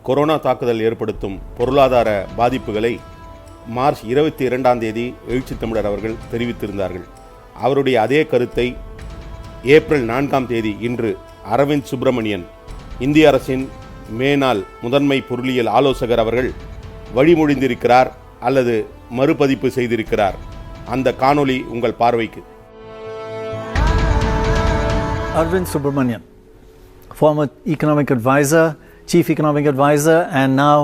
Corona தாக்குதல் ஏற்படுத்தும் பொருளாதார பாதிப்புகளை மார்ச் 22ஆம் தேதி எழுச்சி தமிழர் அவர்கள் தெரிவித்திருந்தார்கள். அவருடைய அதே கருத்தை ஏப்ரல் 4ஆம் தேதி இன்று அரவிந்த் சுப்பிரமணியன், இந்திய அரசின் மேனாள் முதன்மை பொருளியல் ஆலோசகர் அவர்கள் வழிமொழிந்திருக்கிறார் அல்லது மறுபதிப்பு செய்திருக்கிறார். அந்த காணொளி உங்கள் பார்வைக்கு. Arvind Subramanian, former economic advisor, chief economic advisor, and now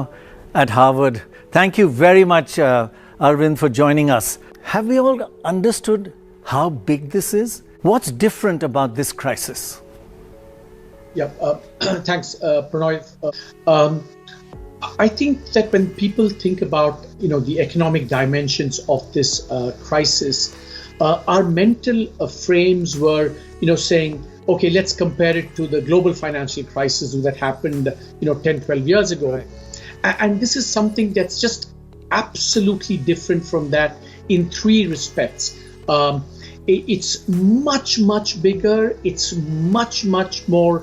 at Harvard. Thank you very much, Arvind, for joining us. Have we all understood how big this is? What's different about this crisis? Yeah, thanks, Pranoy. I think that when people think about the economic dimensions of this crisis, our mental frames were saying, okay, let's compare it to the global financial crisis that happened 10-12 years ago. Right. And this is something that's just absolutely different from that in three respects. It's much bigger, it's much more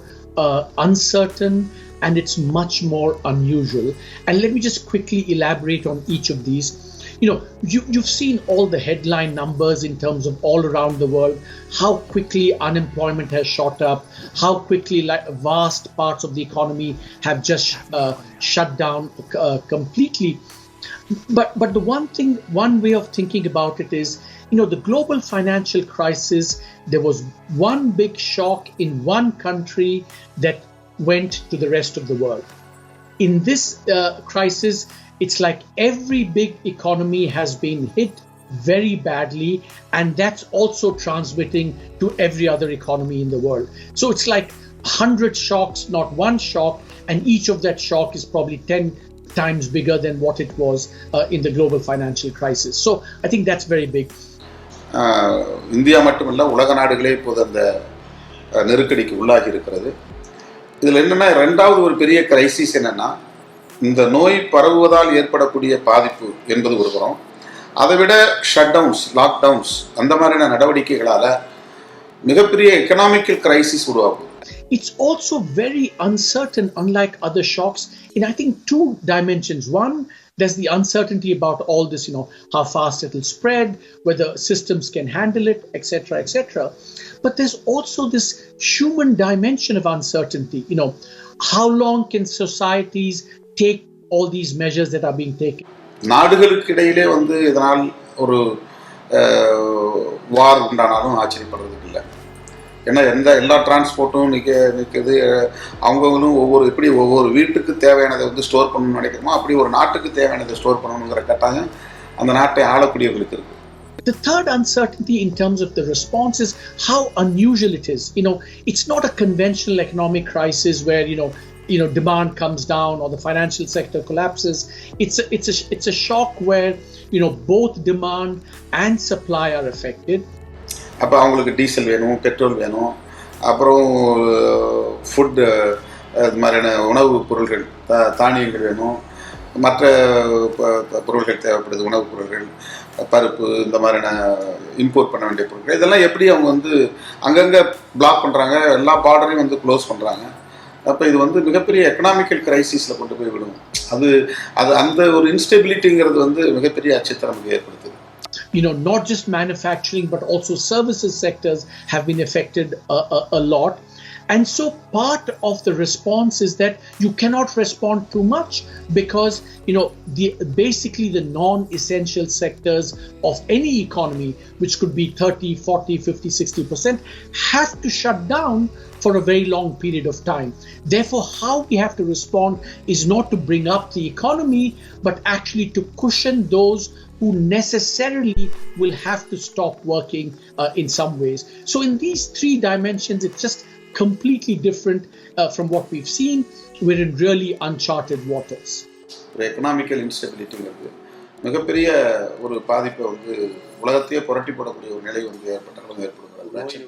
uncertain, and it's much more unusual. And let me just quickly elaborate on each of these. You've seen all the headline numbers in terms of all around the world, how quickly unemployment has shot up, how quickly vast parts of the economy have just shut down completely. But the one way of thinking about it is, the global financial crisis, there was one big shock in one country that went to the rest of the world. In this crisis, it's like every big economy has been hit very badly, and that's also transmitting to every other economy in the world. So it's like 100 shocks, not one shock, and each of that shock is probably 10 times bigger than what it was in the global financial crisis. So I think that's very big. India மட்டுமல்ல, உலக நாடுகளே இப்போது அந்த நெருக்கடிக்கு உள்ளாகி இருக்கிறது. இதில் என்னென்னா, ரெண்டாவது ஒரு பெரிய கிரைசிஸ் என்னென்னா, இந்த நோய் பரவுவதால் ஏற்படக்கூடிய பாதிப்பு என்பது ஒரு புறம். அதை விட ஷட் டவுன்ஸ், லாக்டவுன்ஸ், அந்த மாதிரியான நடவடிக்கைகளால் மிகப்பெரிய எக்கனாமிக்கல் கிரைசிஸ் உருவாகும். It's also very uncertain, unlike other shocks, in I think two dimensions. One, there's the uncertainty about all this, how fast it'll spread, whether systems can handle it, etc., etc. But there's also this human dimension of uncertainty. How long can societies take all these measures that are being taken? நாடுகளுக்கு இடையிலே இதனால் ஒரு வார் உண்டானாலும் ஆச்சரியப்படுறதுக்கு இல்லை. ஏன்னா எல்லா டிரான்ஸ்போர்ட்டும் நிற்கிறது. அவங்களும் ஒவ்வொரு வீட்டுக்கு தேவையானதை ஸ்டோர் பண்ணணும்னு நினைக்கிறோமோ, அப்படி ஒரு நாட்டுக்கு தேவையானதை ஸ்டோர் பண்ணணுங்கிற கட்டாயம் அந்த நாட்டை ஆளக்கூடியவர்களுக்கு இருக்கு. The third uncertainty in terms of the response is how unusual it is. It's not a conventional economic crisis where demand comes down or the financial sector collapses. It's a shock where both demand and supply are affected. அப்போ அவங்களுக்கு diesel வேணும், petrol வேணும், அப்புறம் food, அது மாதிரியான உணவுப் பொருள்கள், தானியங்கள் வேணும், மற்ற பொருள்கள் தேவைப்படுது, உணவுப் பொருள்கள், பருப்பு, இந்த மாதிரியான இம்போர்ட் பண்ண வேண்டிய பொருட்கள். இதெல்லாம் எப்படி அவங்க அங்கங்கே பிளாக் பண்ணுறாங்க, எல்லா பார்டரையும் க்ளோஸ் பண்ணுறாங்க. அப்போ இது மிகப்பெரிய எக்கனாமிக்கல் கிரைசிஸில் கொண்டு போய் விடும். அது அந்த ஒரு இன்ஸ்டெபிலிட்டிங்கிறது மிகப்பெரிய அச்சத்தை நமக்கு ஏற்படுத்துது. Not just manufacturing, but also services sectors have been affected a lot. And so part of the response is that you cannot respond too much because, basically the non-essential sectors of any economy, which could be 30, 40, 50, 60%, have to shut down for a very long period of time. Therefore, how we have to respond is not to bring up the economy, but actually to cushion those who necessarily will have to stop working in some ways. So in these three dimensions, it's just completely different from what we've seen. We're in really uncharted waters. Economical இன்ஸ்டெபிலிட்டிங்கிறது மிகப்பெரிய ஒரு பாதிப்பை உலகத்தையே புரட்டி போடக்கூடிய ஒரு நிலை ஏற்பட்டாலும் ஏற்படுகிறது.